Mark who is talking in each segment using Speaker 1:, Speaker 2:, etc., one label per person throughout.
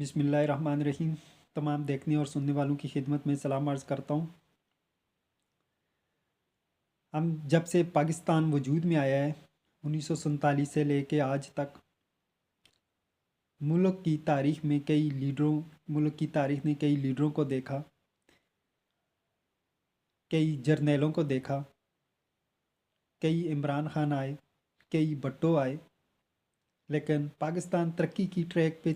Speaker 1: बिस्मिल्लाहिर्रहमानिर्रहीम। तमाम देखने और सुनने वालों की खिदमत में सलाम अर्ज़ करता हूँ। हम जब से पाकिस्तान वजूद में आया है 1947 से लेके आज तक मुल्क की तारीख ने कई लीडरों को देखा, कई जर्नैलों को देखा, कई इमरान खान आए, कई भुट्टो आए, लेकिन पाकिस्तान तरक्की की ट्रैक से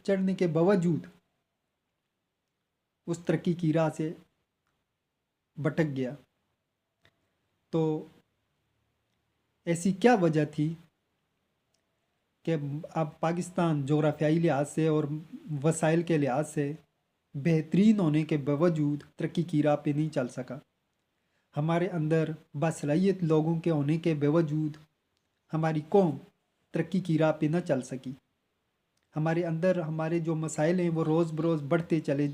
Speaker 1: चढ़ने के बावजूद उस तरक्की की राह से भटक गया। तो ऐसी क्या वजह थी कि अब पाकिस्तान जोग्राफियाई लिहाज से और वसाइल के लिहाज से बेहतरीन होने के बावजूद तरक्की की राह पे नहीं चल सका। हमारे अंदर बासलाहियत लोगों के होने के बावजूद हमारी कौम तरक्की की राह पे न चल सकी। हमारे अंदर हमारे जो मसाइल हैं वो रोज़ बरोज़ बढ़ते चले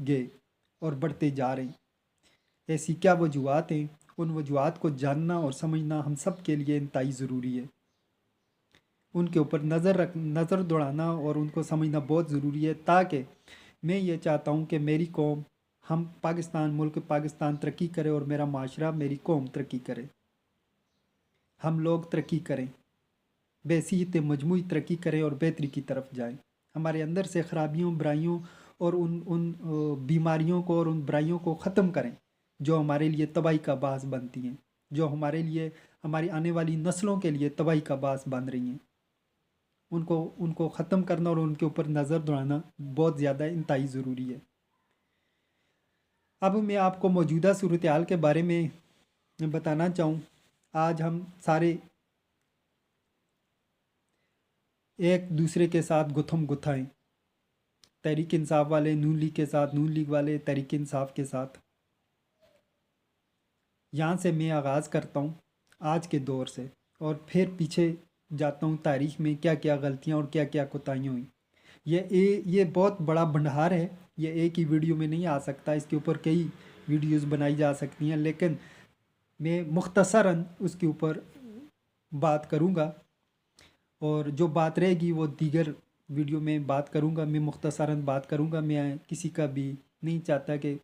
Speaker 1: गए और बढ़ते जा रहे हैं। ऐसी क्या वजूहत हैं, उन वजूहत को जानना और समझना हम सब के लिए इंतहाई ज़रूरी है। उनके ऊपर नज़र दौड़ाना और उनको समझना बहुत ज़रूरी है, ताकि मैं ये चाहता हूँ कि मेरी कौम, मुल्क पाकिस्तान तरक्की करे और मेरा माशरा, मेरी कौम तरक्की करे। हम लोग तरक्की करें, बहसीत मजमूई तरक्की करें और बेहतरी की तरफ जाएं। हमारे अंदर से ख़राबियों, बुराइयों और उन बीमारियों को और उन बुराइयों को ख़त्म करें जो हमारे लिए तबाही का बास बनती हैं, जो हमारे लिए, हमारी आने वाली नस्लों के लिए तबाही का बास बन रही हैं। उनको उनको ख़त्म करना और उनके ऊपर नज़र दौड़ाना बहुत ज़्यादा इंतहाई ज़रूरी है। अब मैं आपको मौजूदा सूरत हाल के बारे में बताना चाहूँ। आज हम सारे एक दूसरे के साथ गुथम गुथा हैं। तहरीक इंसाफ वाले नून लीग के साथ, नून लीग वाले तहरीक इंसाफ के साथ। यहाँ से मैं आगाज़ करता हूँ आज के दौर से, और फिर पीछे जाता हूँ तारीख़ में क्या क्या गलतियाँ और क्या क्या कोताहियाँ हुई। ये बहुत बड़ा भंडार है, ये एक ही वीडियो में नहीं आ सकता, इसके ऊपर कई वीडियोस बनाई जा सकती हैं, लेकिन मैं मुख्तसरन उसके ऊपर बात करूँगा और जो बात रहेगी वो दीगर वीडियो में बात करूँगा। मैं मुख्तसरन बात करूँगा। मैं किसी का भी नहीं चाहता कि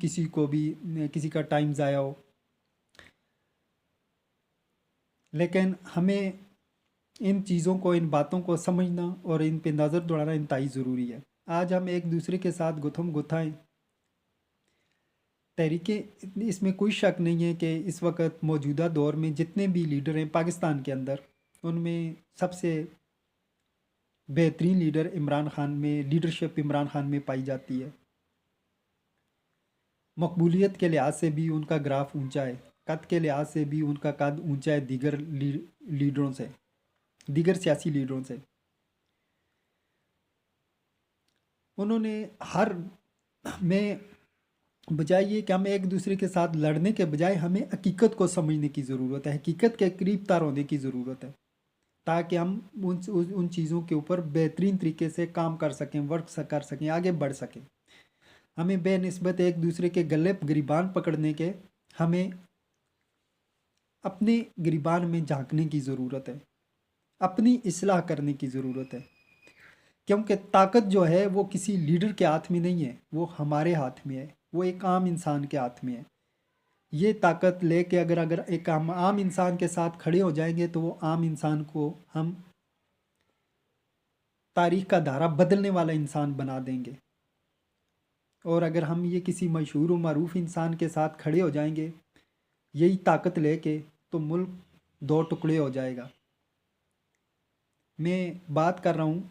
Speaker 1: किसी का टाइम ज़ाया हो, लेकिन हमें इन चीज़ों को, इन बातों को समझना और इन पे नज़र दौड़ाना इंतहाई ज़रूरी है। आज हम एक दूसरे के साथ गुथम गुथाएँ तहरीकें, इसमें कोई शक नहीं है कि इस वक्त मौजूदा दौर में जितने भी लीडर हैं पाकिस्तान के अंदर, उनमें सबसे बेहतरीन लीडरशिप इमरान खान में पाई जाती है। मकबूलियत के लिहाज से भी उनका ग्राफ ऊंचा है, कद के लिहाज से भी उनका कद ऊंचा है लीडरों से, दीगर सियासी लीडरों से। उन्होंने हर में बजाय ये कि हम एक दूसरे के साथ लड़ने के बजाय हमें हकीकत को समझने की ज़रूरत है, हकीकत के करीब तार होने की ज़रूरत है, ताकि हम उन चीज़ों के ऊपर बेहतरीन तरीके से काम कर सकें, कर सकें, आगे बढ़ सकें। हमें बेनिस्बत एक दूसरे के गले गिरबान पकड़ने के, हमें अपने गिरबान में झांकने की ज़रूरत है, अपनी इस्लाह करने की ज़रूरत है। क्योंकि ताकत जो है वो किसी लीडर के हाथ में नहीं है, वो हमारे हाथ में है, वो एक आम इंसान के हाथ में है। ये ताकत लेके अगर एक आम इंसान के साथ खड़े हो जाएंगे तो वो आम इंसान को हम तारीख का धारा बदलने वाला इंसान बना देंगे। और अगर हम ये किसी मशहूर व मरूफ इंसान के साथ खड़े हो जाएंगे यही ताकत लेके, तो मुल्क दो टुकड़े हो जाएगा। मैं बात कर रहा हूँ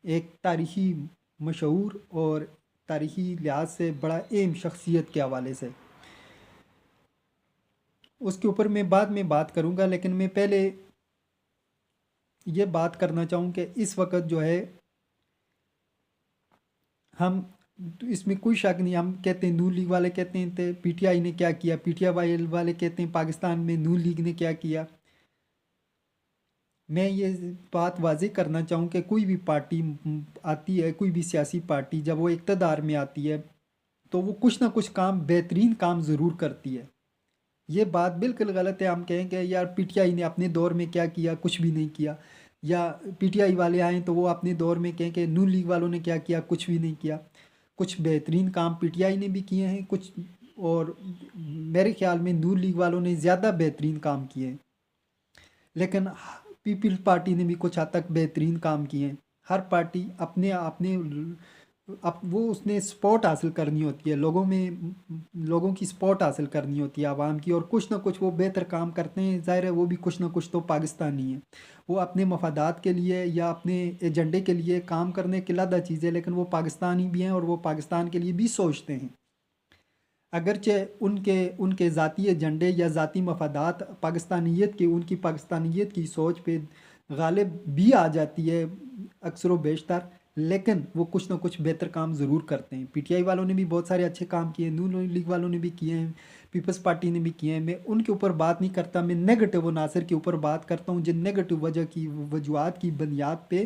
Speaker 1: एक तारीख़ी मशहूर और तारीख़ी लिहाज से बड़ा अहम शख्सियत के हवाले से। उसके ऊपर मैं बाद में बात करूँगा, लेकिन मैं पहले ये बात करना चाहूँ कि इस वक्त जो है हम, तो इसमें कोई शक नहीं, हम कहते हैं नून लीग वाले कहते हैं पीटीआई ने क्या किया, पीटीआई वाले कहते हैं पाकिस्तान में नून लीग ने क्या किया। मैं ये बात वाज़ेह करना चाहूँ कि कोई भी पार्टी आती है, कोई भी सियासी पार्टी जब वो इक़्तिदार में आती है तो वो कुछ ना कुछ काम, बेहतरीन काम ज़रूर करती है। یہ بات بالکل غلط ہے. ہم کہیں کہ یار پی ٹی آئی نے اپنے دور میں کیا کیا، کچھ بھی نہیں کیا. یا پی ٹی آئی والے آئیں تو وہ اپنے دور میں کہیں کہ نون لیگ والوں نے کیا کیا، کچھ بھی نہیں کیا. کچھ بہترین کام پی ٹی آئی نے بھی کیے ہیں، کچھ اور میرے خیال میں نون لیگ والوں نے زیادہ بہترین کام کیے ہیں. لیکن پیپلز پارٹی نے بھی کچھ حد تک بہترین کام کیے ہیں. ہر پارٹی اپنے اپنے وہ اس نے سپورٹ حاصل کرنی ہوتی ہے، لوگوں کی سپورٹ حاصل کرنی ہوتی ہے، عوام کی، اور کچھ نہ کچھ وہ بہتر کام کرتے ہیں. ظاہر ہے وہ بھی کچھ نہ کچھ تو پاکستانی ہیں. وہ اپنے مفادات کے لیے یا اپنے ایجنڈے کے لیے کام کرنے کی علیحدہ چیز ہے، لیکن وہ پاکستانی بھی ہیں اور وہ پاکستان کے لیے بھی سوچتے ہیں. اگرچہ ان کے ذاتی ایجنڈے یا ذاتی مفادات ان کی پاکستانیت کی سوچ پہ غالب بھی آ جاتی ہے اکثر و بیشتر، لیکن وہ کچھ نہ کچھ بہتر کام ضرور کرتے ہیں. پی ٹی آئی والوں نے بھی بہت سارے اچھے کام کیے ہیں، نون لیگ والوں نے بھی کیے ہیں، پیپلز پارٹی نے بھی کیے ہیں. میں ان کے اوپر بات نہیں کرتا، میں نیگیٹو عناصر کے اوپر بات کرتا ہوں، جن نیگیٹو وجوہات کی بنیاد پہ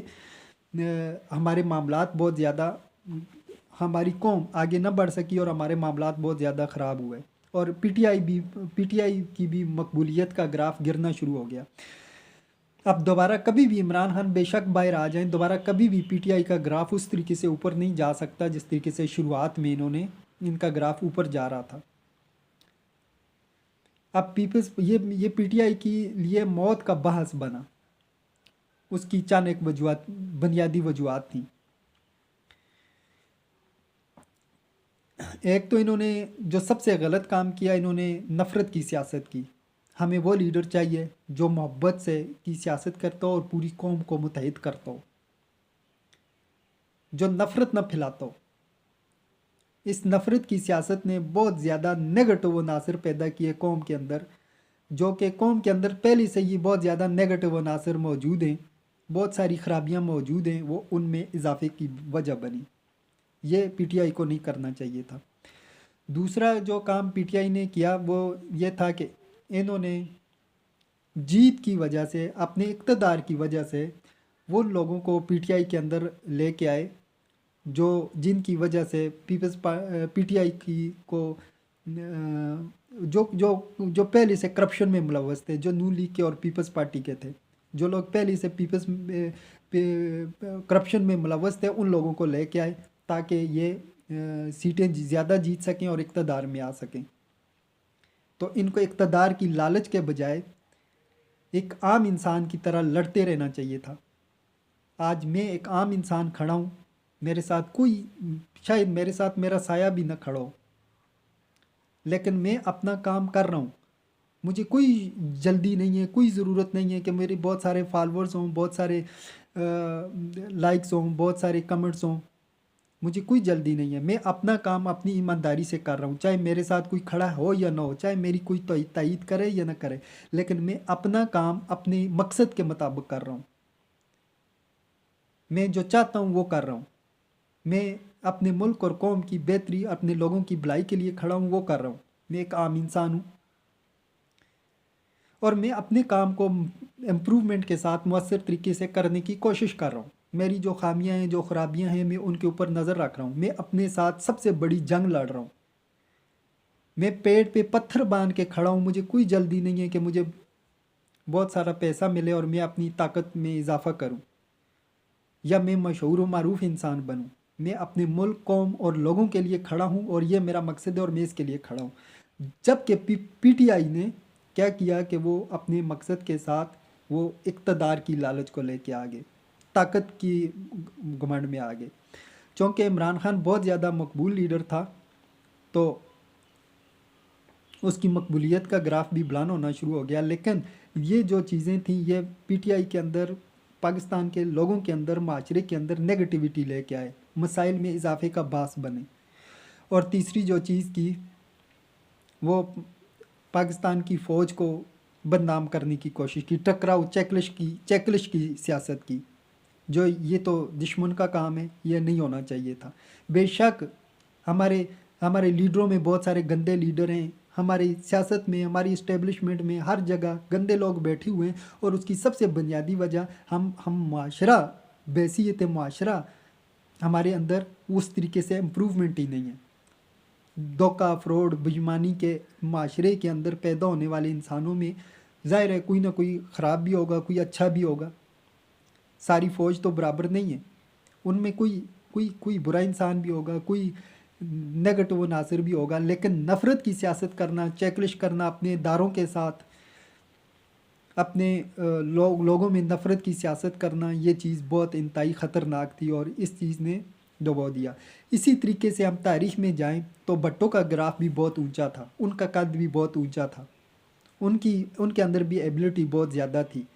Speaker 1: ہمارے معاملات بہت زیادہ، ہماری قوم آگے نہ بڑھ سکی اور ہمارے معاملات بہت زیادہ خراب ہوئے. اور پی ٹی آئی کی بھی مقبولیت کا گراف گرنا شروع ہو گیا. اب دوبارہ کبھی بھی عمران خان بے شک باہر آ جائیں، دوبارہ کبھی بھی پی ٹی آئی کا گراف اس طریقے سے اوپر نہیں جا سکتا جس طریقے سے شروعات میں ان کا گراف اوپر جا رہا تھا. اب یہ پی ٹی آئی کی لیے موت کا بحث بنا. اس کی چند ایک بنیادی وجوہات تھیں. ایک تو انہوں نے جو سب سے غلط کام کیا، انہوں نے نفرت کی سیاست کی. ہمیں وہ لیڈر چاہیے جو محبت سے کی سیاست کرتا ہو اور پوری قوم کو متحد کرتا ہو، جو نفرت نہ پھیلاتا ہو. اس نفرت کی سیاست نے بہت زیادہ نیگیٹو عناصر پیدا کیے قوم کے اندر، جو کہ قوم کے اندر پہلے سے ہی بہت زیادہ نیگیٹو عناصر موجود ہیں، بہت ساری خرابیاں موجود ہیں، وہ ان میں اضافے کی وجہ بنی. یہ پی ٹی آئی کو نہیں کرنا چاہیے تھا. دوسرا جو کام پی ٹی آئی نے کیا وہ یہ تھا کہ انہوں نے جیت کی وجہ سے، اپنے اقتدار کی وجہ سے، وہ لوگوں کو پی ٹی آئی کے اندر لے کے آئے جن کی وجہ سے پی ٹی آئی کی کو جو پہلے سے کرپشن میں ملوث تھے، جو نون لیگ کے اور پیپلز پارٹی کے تھے، جو لوگ پہلے سے کرپشن میں ملوث تھے، ان لوگوں کو لے کے آئے تاکہ یہ سیٹیں زیادہ جیت سکیں اور اقتدار میں آ سکیں. تو ان کو اقتدار کی لالچ کے بجائے ایک عام انسان کی طرح لڑتے رہنا چاہیے تھا. آج میں ایک عام انسان کھڑا ہوں، میرے ساتھ شاید میرے ساتھ میرا سایہ بھی نہ کھڑا ہو، لیکن میں اپنا کام کر رہا ہوں. مجھے کوئی جلدی نہیں ہے، کوئی ضرورت نہیں ہے کہ میرے بہت سارے فالورز ہوں، بہت سارے لائکس ہوں، بہت سارے کمنٹس ہوں. مجھے کوئی جلدی نہیں ہے. میں اپنا کام اپنی ایمانداری سے کر رہا ہوں، چاہے میرے ساتھ کوئی کھڑا ہو یا نہ ہو، چاہے میری کوئی تائید کرے یا نہ کرے، لیکن میں اپنا کام اپنے مقصد کے مطابق کر رہا ہوں. میں جو چاہتا ہوں وہ کر رہا ہوں. میں اپنے ملک اور قوم کی بہتری، اپنے لوگوں کی بھلائی کے لیے کھڑا ہوں، وہ کر رہا ہوں. میں ایک عام انسان ہوں اور میں اپنے کام کو امپروومنٹ کے ساتھ مؤثر طریقے سے کرنے کی کوشش کر رہا ہوں. میری جو خامیاں ہیں، جو خرابیاں ہیں، میں ان کے اوپر نظر رکھ رہا ہوں. میں اپنے ساتھ سب سے بڑی جنگ لڑ رہا ہوں. میں پیٹ پہ پتھر باندھ کے کھڑا ہوں. مجھے کوئی جلدی نہیں ہے کہ مجھے بہت سارا پیسہ ملے اور میں اپنی طاقت میں اضافہ کروں یا میں مشہور و معروف انسان بنوں. میں اپنے ملک، قوم اور لوگوں کے لیے کھڑا ہوں اور یہ میرا مقصد ہے اور میں اس کے لیے کھڑا ہوں. جبکہ پی ٹی آئی نے کیا کیا کہ وہ اپنے مقصد کے ساتھ وہ اقتدار کی لالچ کو لے کے آگے، طاقت کی گھمنڈ میں آگے. چونکہ عمران خان بہت زیادہ مقبول لیڈر تھا تو اس کی مقبولیت کا گراف بھی بلند ہونا شروع ہو گیا. لیکن یہ جو چیزیں تھیں، یہ پی ٹی آئی کے اندر، پاکستان کے لوگوں کے اندر، معاشرے کے اندر نیگیٹیوٹی لے کے آئے، مسائل میں اضافے کا باعث بنے. اور تیسری جو چیز کی وہ پاکستان کی فوج کو بدنام کرنے کی کوشش کی، ٹکراؤ چیکلش کی سیاست کی، جو یہ تو دشمن کا کام ہے، یہ نہیں ہونا چاہیے تھا. بے شک ہمارے لیڈروں میں بہت سارے گندے لیڈر ہیں، ہماری سیاست میں، ہماری اسٹیبلشمنٹ میں ہر جگہ گندے لوگ بیٹھے ہوئے ہیں، اور اس کی سب سے بنیادی وجہ ہم معاشرہ، بحیثیت معاشرہ ہمارے اندر اس طریقے سے امپروومنٹ ہی نہیں ہے. धोखा फ्रॉड बेईमानी के माशरे के अंदर पैदा होने वाले इंसानों में ज़ाहिर है कोई ना कोई ख़राब भी होगा, कोई अच्छा भी होगा। सारी फ़ौज तो बराबर नहीं है, उनमें कोई कोई कोई बुरा इंसान भी होगा, कोई नेगेटिव नासिर भी होगा। लेकिन नफ़रत की सियासत करना, चेकलिश करना अपने दारों के साथ, अपने लोगों में नफ़रत की सियासत करना, ये चीज़ बहुत इंतहाई ख़तरनाक थी और इस चीज़ ने डुबो दिया। इसी तरीके से हम तारीख़ में जाएं तो भट्टो का ग्राफ भी बहुत ऊंचा था, उनका कद भी बहुत ऊंचा था, उनके अंदर भी एबिलिटी बहुत ज़्यादा थी।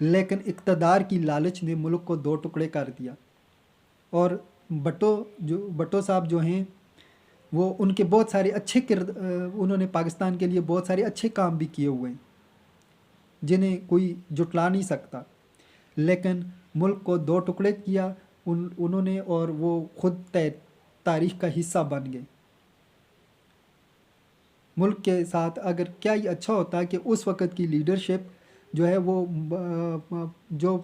Speaker 1: लेकिन इक़्तिदार की लालच ने मुल्क को दो टुकड़े कर दिया। और भट्टो साहब जो हैं वो उनके बहुत सारे उन्होंने पाकिस्तान के लिए बहुत सारे अच्छे काम भी किए हुए हैं जिन्हें कोई जुटला नहीं सकता। लेकिन मुल्क को दो टुकड़े किया उन्होंने, और वो खुद तारीख़ का हिस्सा बन गए। मुल्क के साथ अगर क्या ही अच्छा होता कि उस वक़्त की लीडरशिप जो है वो जो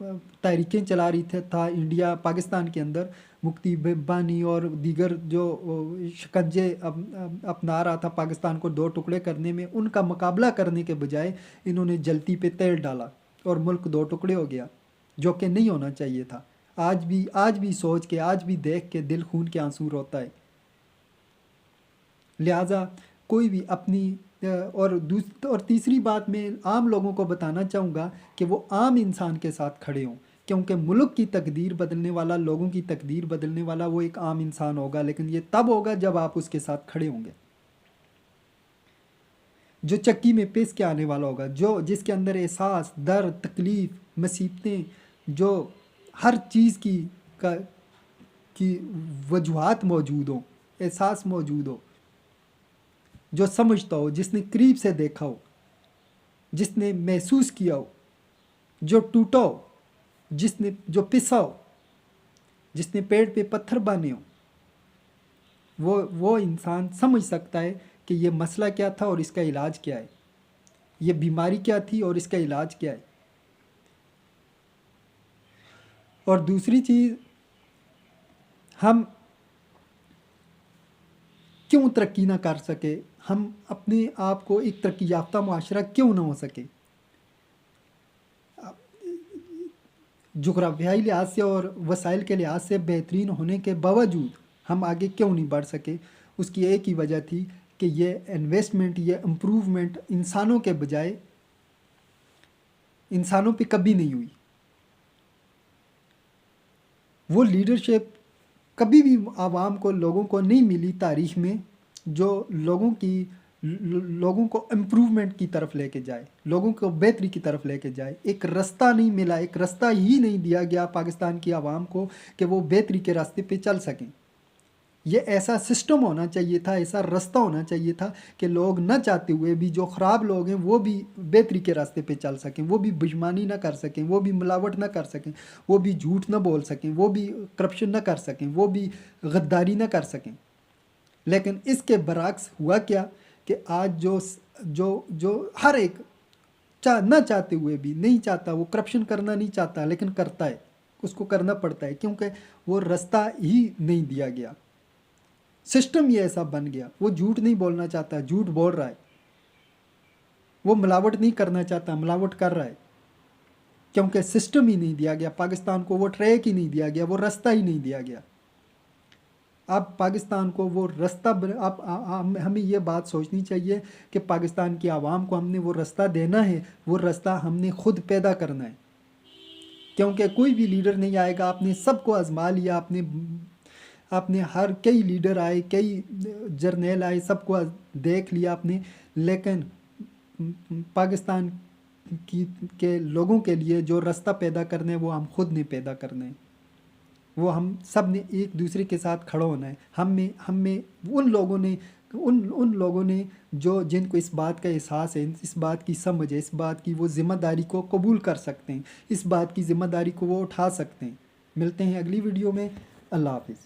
Speaker 1: तहरीकें चला रही था इंडिया पाकिस्तान के अंदर, मुफ्ती बानी और दीगर जो शिकंजे अपना रहा था पाकिस्तान को दो टुकड़े करने में, उनका मुकाबला करने के बजाय इन्होंने जलती पे तेल डाला और मुल्क दो टुकड़े हो गया, जो कि नहीं होना चाहिए था। आज भी सोच के, आज भी देख के दिल खून के आंसू रोता है। लिहाजा कोई भी अपनी और तीसरी बात मैं आम लोगों को बताना चाहूँगा कि वो आम इंसान के साथ खड़े हों, क्योंकि मुल्क की तकदीर बदलने वाला, लोगों की तकदीर बदलने वाला वो एक आम इंसान होगा, लेकिन ये तब होगा जब आप उसके साथ खड़े होंगे। जो चक्की में पिस के आने वाला होगा, जिसके अंदर एहसास, दर्द, तकलीफ़, मुसीबतें, जो हर चीज़ की वजूहात मौजूद हो, एहसास मौजूद हो, जो समझता हो, जिसने करीब से देखा हो, जिसने महसूस किया हो, जो टूटा हो, जो पिसा हो, जिसने पेड़ पे पत्थर बांधे हो, वो इंसान समझ सकता है कि ये मसला क्या था और इसका इलाज क्या है, ये बीमारी क्या थी और इसका इलाज क्या है। और दूसरी चीज़, हम क्यों तरक्की ना कर सके, हम अपने आप को एक तरक्की याफ्ता मुआशरा क्यों ना हो सके। जुग़राफ़ियाई लिहाज से और वसाइल के लिहाज से बेहतरीन होने के बावजूद हम आगे क्यों नहीं बढ़ सके, उसकी एक ही वजह थी कि ये इन्वेस्टमेंट, ये इम्प्रूवमेंट इंसानों के बजाय इंसानों पे कभी नहीं हुई। वो लीडरशिप कभी भी आवाम को, लोगों को नहीं मिली तारीख़ में, जो लोगों को इम्प्रूवमेंट की तरफ लेके जाए, लोगों को बेहतरी की तरफ लेके जाए। एक रास्ता नहीं मिला, एक रास्ता ही नहीं दिया गया पाकिस्तान की आवाम को कि वो बेहतरी के रास्ते पे चल सकें। ये ऐसा सिस्टम होना चाहिए था, ऐसा रास्ता होना चाहिए था कि लोग न चाहते हुए भी, जो ख़राब लोग हैं वो भी बेहतरी के रास्ते पे चल सकें, वो भी बेईमानी ना कर सकें, वो भी मिलावट ना कर सकें, वो भी झूठ ना बोल सकें, वो भी करप्शन ना कर सकें, वो भी गद्दारी ना कर सकें। लेकिन इसके बरक्स हुआ क्या कि आज जो हर एक ना चाहते हुए भी, नहीं चाहता, वो करप्शन करना नहीं चाहता लेकिन करता है, उसको करना पड़ता है, क्योंकि वो रास्ता ही नहीं दिया गया। सिस्टम ये ऐसा बन गया। वो झूठ नहीं बोलना चाहता, झूठ बोल रहा है। वो मिलावट नहीं करना चाहता, मिलावट कर रहा है, क्योंकि सिस्टम ही नहीं दिया गया पाकिस्तान को, वो ट्रैक ही नहीं दिया गया, वो रास्ता ही नहीं दिया गया। अब पाकिस्तान को वो रास्ता, अब हमें ये बात सोचनी चाहिए कि पाकिस्तान की आवाम को हमने वो रास्ता देना है, वो रास्ता हमने खुद पैदा करना है, क्योंकि कोई भी लीडर नहीं आएगा। आपने सबको आजमा लिया, आपने हर कई लीडर आए, कई जर्नैल आए, सबको देख लिया आपने, लेकिन पाकिस्तान के लोगों के लिए जो रास्ता पैदा करना है वो हम खुद ने पैदा करना है। वो हम सब ने एक दूसरे के साथ खड़ा होना है। हम में उन लोगों ने जो, जिनको इस बात का एहसास है, इस बात की समझ है, इस बात की वो ज़िम्मेदारी को कबूल कर सकते हैं, इस बात की ज़िम्मेदारी को वो उठा सकते हैं। मिलते हैं अगली वीडियो में। अल्लाह हाफिज़।